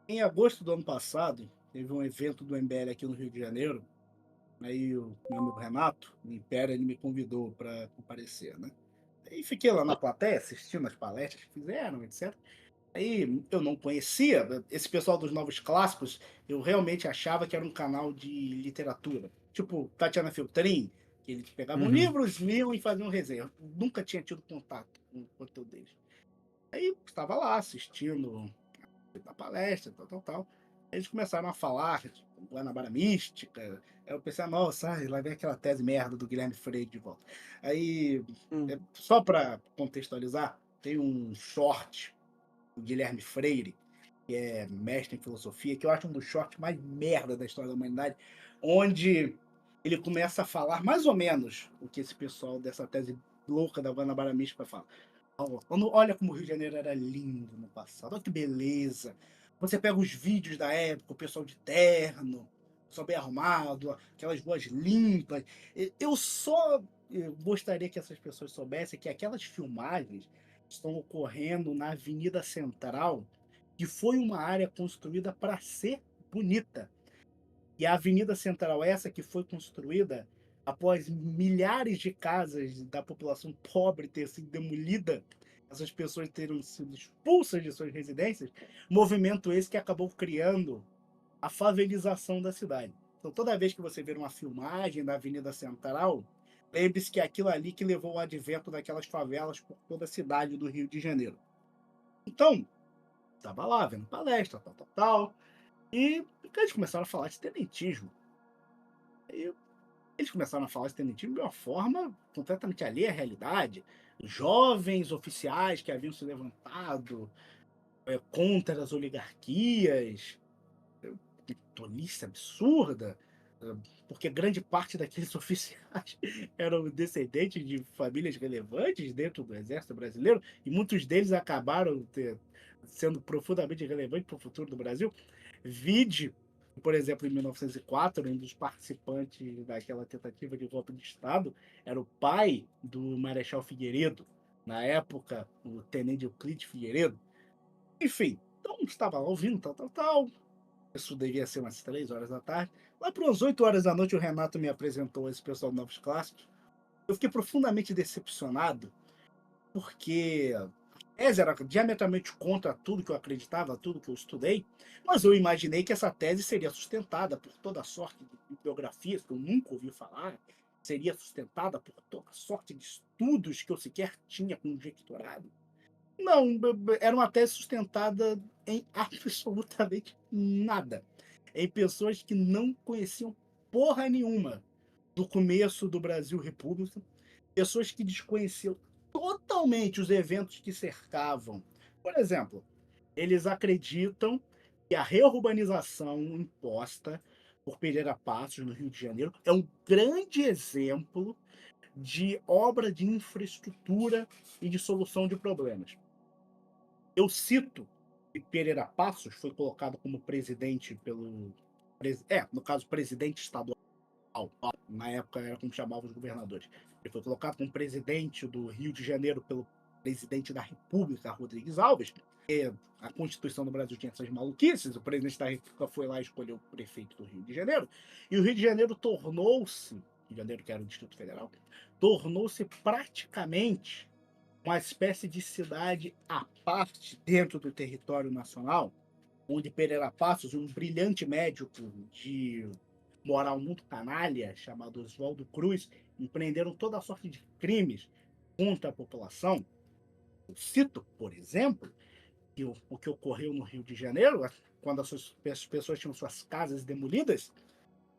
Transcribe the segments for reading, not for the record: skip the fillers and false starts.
Em agosto do ano passado, teve um evento do MBL aqui no Rio de Janeiro, aí o meu amigo Renato, o Império, ele me convidou para comparecer, né. Aí fiquei lá na plateia assistindo as palestras que fizeram, etc. Aí eu não conhecia, esse pessoal dos Novos Clássicos, eu realmente achava que era um canal de literatura, tipo Tatiana Feltrin, que eles pegavam Uhum. livros, liam e faziam resenha. Eu nunca tinha tido contato com o conteúdo deles. Aí estava lá assistindo a palestra, tal, tal, tal. Eles começaram a falar, tipo, Guanabara Mística. Aí eu pensei: "Ah, nossa, ai, lá vem aquela tese merda do Guilherme Freire de volta". Aí, Hum. só para contextualizar, tem um short do Guilherme Freire, que é mestre em filosofia, que eu acho um dos shorts mais merda da história da humanidade, onde ele começa a falar mais ou menos o que esse pessoal dessa tese louca da Guanabara Mística fala. Olha como o Rio de Janeiro era lindo no passado, olha que beleza. Você pega os vídeos da época, o pessoal de terno, o pessoal bem arrumado, aquelas ruas limpas. Eu só gostaria que essas pessoas soubessem que aquelas filmagens estão ocorrendo na Avenida Central, que foi uma área construída para ser bonita. E a Avenida Central, essa que foi construída após milhares de casas da população pobre ter sido demolida, essas pessoas terem sido expulsas de suas residências, movimento esse que acabou criando a favelização da cidade. Então, toda vez que você ver uma filmagem da Avenida Central, lembre-se que é aquilo ali que levou ao advento daquelas favelas por toda a cidade do Rio de Janeiro. Então, estava lá vendo palestra, tal, tal, tal, e eles começaram a falar de tenentismo. Aí eles começaram a falar de tenentismo de uma forma completamente alheia à realidade. Jovens oficiais que haviam se levantado contra as oligarquias, que tolice absurda, porque grande parte daqueles oficiais eram descendentes de famílias relevantes dentro do Exército Brasileiro, e muitos deles acabaram sendo profundamente relevantes para o futuro do Brasil. Vide, por exemplo, em 1904, um dos participantes daquela tentativa de golpe de Estado era o pai do Marechal Figueiredo, na época, o Tenente Euclides Figueiredo. Enfim, então estava lá ouvindo, tal, tal, tal. Isso devia ser umas 3 horas da tarde. Lá para umas 8 horas da noite, o Renato me apresentou esse pessoal do Novos Clássicos. Eu fiquei profundamente decepcionado, porque a tese era diametralmente contra tudo que eu acreditava, tudo que eu estudei, mas eu imaginei que essa tese seria sustentada por toda sorte de bibliografias que eu nunca ouvi falar, seria sustentada por toda sorte de estudos que eu sequer tinha conjecturado. Não, era uma tese sustentada em absolutamente nada, em pessoas que não conheciam porra nenhuma do começo do Brasil República, pessoas que desconheciam totalmente os eventos que cercavam. Por exemplo, eles acreditam que a reurbanização imposta por Pereira Passos, no Rio de Janeiro, é um grande exemplo de obra de infraestrutura e de solução de problemas. Eu cito que Pereira Passos foi colocado como presidente pelo no caso, presidente estadual, na época era como chamavam os governadores. Ele foi colocado como presidente do Rio de Janeiro pelo presidente da República, Rodrigues Alves. A Constituição do Brasil tinha essas maluquices, o presidente da República foi lá e escolheu o prefeito do Rio de Janeiro, e o Rio de Janeiro tornou-se, Rio de Janeiro que era o Distrito Federal, tornou-se praticamente uma espécie de cidade à parte dentro do território nacional, onde Pereira Passos, um brilhante médico de moral muito canalha, chamado Oswaldo Cruz, empreenderam toda a sorte de crimes contra a população. Eu cito, por exemplo, que o que ocorreu no Rio de Janeiro, quando as pessoas tinham suas casas demolidas,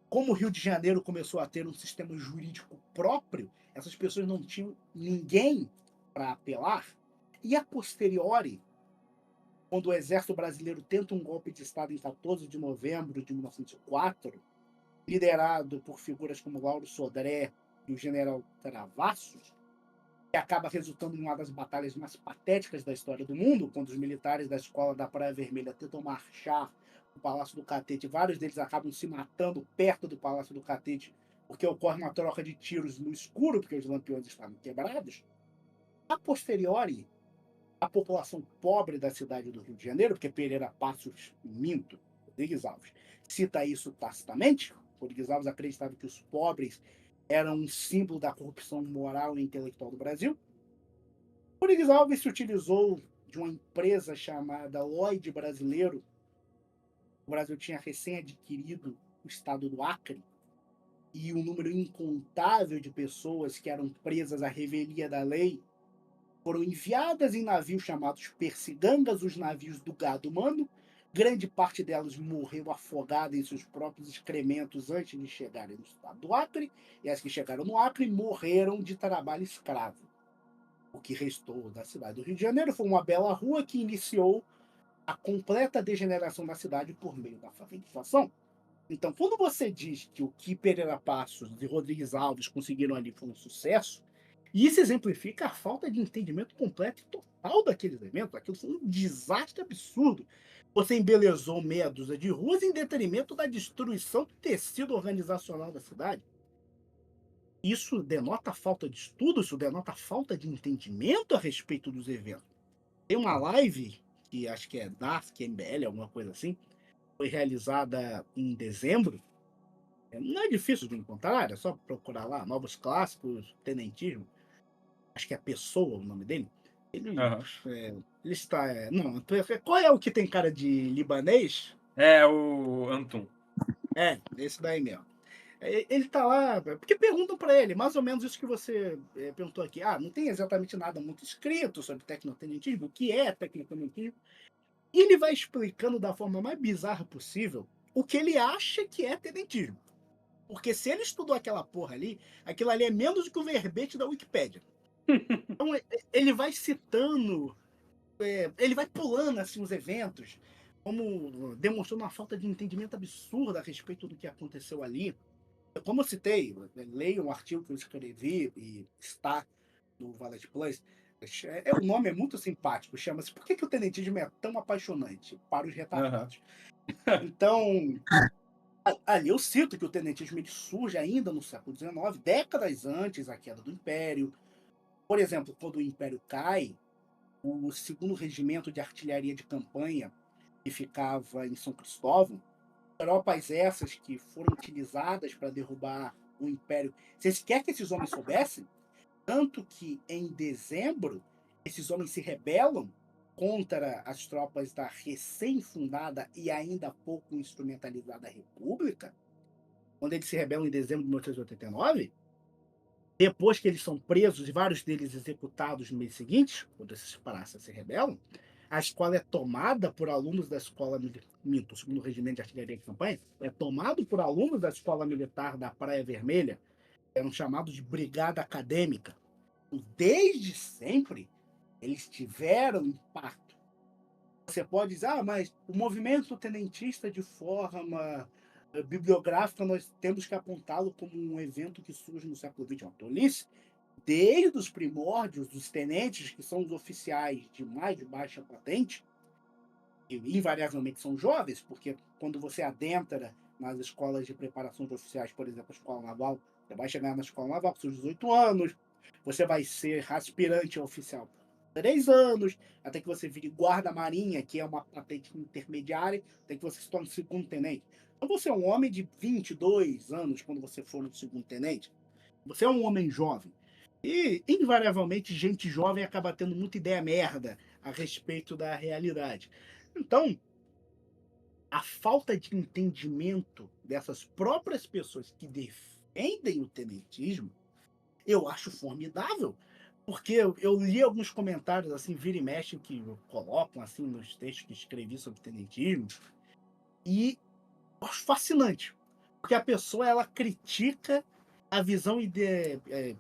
como o Rio de Janeiro começou a ter um sistema jurídico próprio, essas pessoas não tinham ninguém para apelar, e a posteriori, quando o exército brasileiro tenta um golpe de Estado em 14 de novembro de 1904, liderado por figuras como Lauro Sodré e o general Travassos, que acaba resultando em uma das batalhas mais patéticas da história do mundo, quando os militares da escola da Praia Vermelha tentam marchar o Palácio do Catete, vários deles acabam se matando perto do Palácio do Catete, porque ocorre uma troca de tiros no escuro, porque os lampiões estavam quebrados. A posteriori, a população pobre da cidade do Rio de Janeiro, porque Pereira Passos, minto, Rodrigues Alves, cita isso tacitamente. Rodrigues Alves acreditava que os pobres eram um símbolo da corrupção moral e intelectual do Brasil. Rodrigues Alves se utilizou de uma empresa chamada Lloyd Brasileiro. O Brasil tinha recém adquirido o estado do Acre e um número incontável de pessoas que eram presas à revelia da lei foram enviadas em navios chamados percigangas, os navios do gado humano. Grande parte delas morreu afogada em seus próprios excrementos antes de chegarem no estado do Acre, e as que chegaram no Acre morreram de trabalho escravo. O que restou da cidade do Rio de Janeiro foi uma bela rua que iniciou a completa degeneração da cidade por meio da favelização. Então, quando você diz que o que Pereira Passos e Rodrigues Alves conseguiram ali foi um sucesso, isso exemplifica a falta de entendimento completo e total daqueles eventos. Aquilo foi um desastre absurdo. Você embelezou meia dúzia de ruas em detrimento da destruição do tecido organizacional da cidade. Isso denota falta de estudo, isso denota falta de entendimento a respeito dos eventos. Tem uma live, que acho que é Dark MBL, alguma coisa assim, foi realizada em dezembro. Não é difícil de encontrar, é só procurar lá, Novos Clássicos, Tenentismo. Acho que é Pessoa o nome dele. Ele, Aham. ele está. Não, qual é o que tem cara de libanês? É o Antum. É, esse daí mesmo. Ele tá lá, porque perguntam para ele, mais ou menos isso que você perguntou aqui. Ah, não tem exatamente nada muito escrito sobre tecnotenentismo, o que é tecnotenentismo, e ele vai explicando da forma mais bizarra possível o que ele acha que é tenentismo. Porque se ele estudou aquela porra ali, aquilo ali é menos do que o verbete da Wikipédia. Então ele vai citando, ele vai pulando assim os eventos, como demonstrando uma falta de entendimento absurda a respeito do que aconteceu ali. Como eu citei, leia um artigo que eu escrevi e está no Valet Plus. O nome é muito simpático, chama-se Por que o tenentismo é tão apaixonante para os Aham. retardados? Então, ali eu cito que o tenentismo ele surge ainda no século XIX, décadas antes da queda do Império. Por exemplo, quando o Império cai, o segundo regimento de artilharia de campanha, que ficava em São Cristóvão, tropas essas que foram utilizadas para derrubar o Império, sem sequer que esses homens soubessem, tanto que em dezembro esses homens se rebelam contra as tropas da recém-fundada e ainda pouco instrumentalizada República. Quando eles se rebelam em dezembro de 1889, depois que eles são presos e vários deles executados no mês seguinte, quando esses praças se rebelam, a escola é tomada por alunos da escola militar, o segundo regimento de artilharia de campanha, é tomado por alunos da escola militar da Praia Vermelha, eram chamados de brigada acadêmica. Desde sempre, eles tiveram impacto. Você pode dizer, ah, mas o movimento tenentista de forma bibliográfica, nós temos que apontá-lo como um evento que surge no século XX. É uma tolice. Desde os primórdios dos tenentes, que são os oficiais de mais de baixa patente, que invariavelmente são jovens, porque quando você adentra nas escolas de preparação de oficiais, por exemplo, a escola naval, você vai chegar na escola naval com seus 18 anos, você vai ser aspirante a oficial por 3 anos, até que você vire guarda-marinha, que é uma patente intermediária, até que você se torne segundo tenente. Então você é um homem de 22 anos quando você for no segundo tenente. Você é um homem jovem. E, invariavelmente, gente jovem acaba tendo muita ideia merda a respeito da realidade. Então, a falta de entendimento dessas próprias pessoas que defendem o tenentismo, eu acho formidável. Porque eu li alguns comentários, assim, vira e mexe, que colocam, assim, nos textos que escrevi sobre tenentismo, e eu acho fascinante. Porque a pessoa, ela critica a visão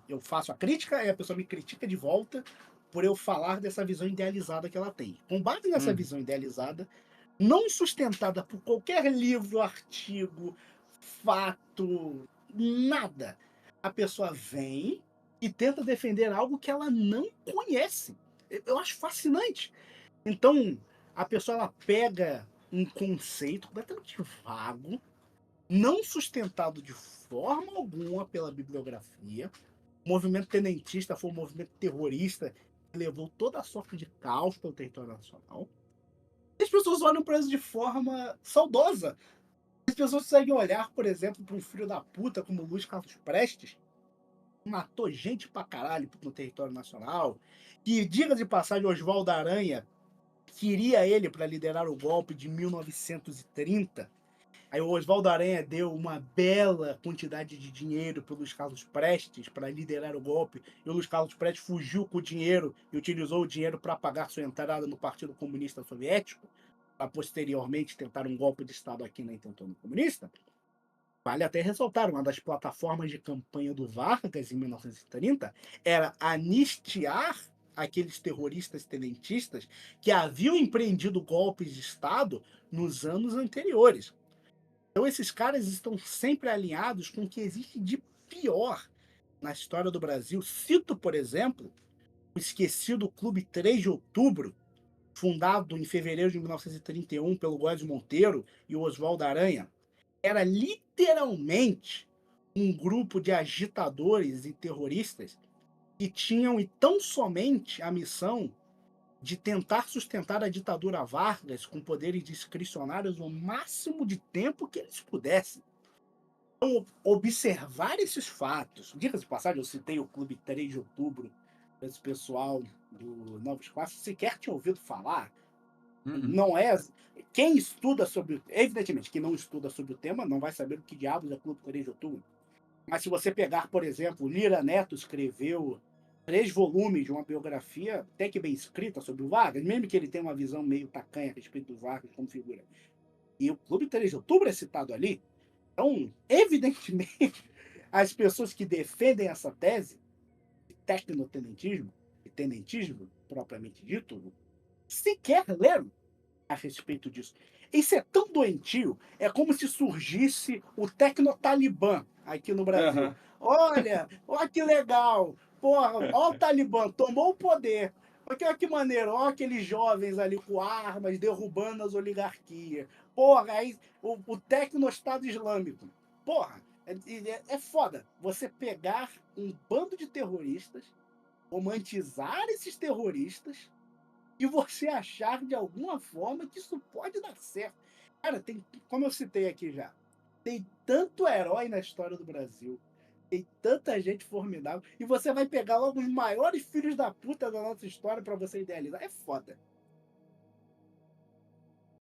eu faço a crítica e a pessoa me critica de volta por eu falar dessa visão idealizada que ela tem. Com base nessa Uhum. visão idealizada, não sustentada por qualquer livro, artigo, fato, nada, a pessoa vem e tenta defender algo que ela não conhece. Eu acho fascinante. Então, a pessoa ela pega um conceito completamente vago, não sustentado de forma alguma pela bibliografia. O movimento tenentista foi um movimento terrorista levou toda a sorte de caos pelo território nacional. E as pessoas olham para isso de forma saudosa. As pessoas conseguem olhar, por exemplo, para um filho da puta como Luiz Carlos Prestes, que matou gente pra caralho no território nacional, que, diga de passagem, Oswaldo Aranha queria ele para liderar o golpe de 1930. Aí o Oswaldo Aranha deu uma bela quantidade de dinheiro para o Luiz Carlos Prestes para liderar o golpe, e o Luiz Carlos Prestes fugiu com o dinheiro e utilizou o dinheiro para pagar sua entrada no Partido Comunista Soviético, para posteriormente tentar um golpe de Estado aqui na intentona comunista. Vale até ressaltar, uma das plataformas de campanha do Vargas em 1930 era anistiar aqueles terroristas tenentistas que haviam empreendido golpes de Estado nos anos anteriores. Então esses caras estão sempre alinhados com o que existe de pior na história do Brasil. Cito, por exemplo, o esquecido Clube 3 de Outubro, fundado em fevereiro de 1931 pelo Góes Monteiro e o Oswaldo Aranha. Era literalmente um grupo de agitadores e terroristas que tinham e tão somente a missão de tentar sustentar a ditadura Vargas com poderes discricionários o máximo de tempo que eles pudessem. Então, observar esses fatos, diga-se de passagem, eu citei o Clube 3 de Outubro, esse pessoal do Novos Clássicos sequer tinha ouvido falar. Uhum. Não é. Quem estuda sobre. Evidentemente, quem não estuda sobre o tema não vai saber o que diabos é Clube 3 de Outubro. Mas se você pegar, por exemplo, Lira Neto escreveu 3 volumes de uma biografia até que bem escrita sobre o Vargas, mesmo que ele tenha uma visão meio tacanha a respeito do Vargas como figura. E o Clube 3 de Outubro é citado ali. Então, evidentemente, as pessoas que defendem essa tese de tecnotenentismo, e tenentismo propriamente dito, sequer leram a respeito disso. Isso é tão doentio, é como se surgisse o tecno-talibã aqui no Brasil. Aham. Olha que legal, porra, olha o Talibã, tomou o poder. Olha que maneiro, olha aqueles jovens ali com armas derrubando as oligarquias. Porra, aí o tecno-Estado Islâmico. Porra, é foda você pegar um bando de terroristas, romantizar esses terroristas e você achar de alguma forma que isso pode dar certo. Cara, tem, como eu citei aqui já, tem tanto herói na história do Brasil, tem tanta gente formidável, e você vai pegar logo os maiores filhos da puta da nossa história para você idealizar. É foda.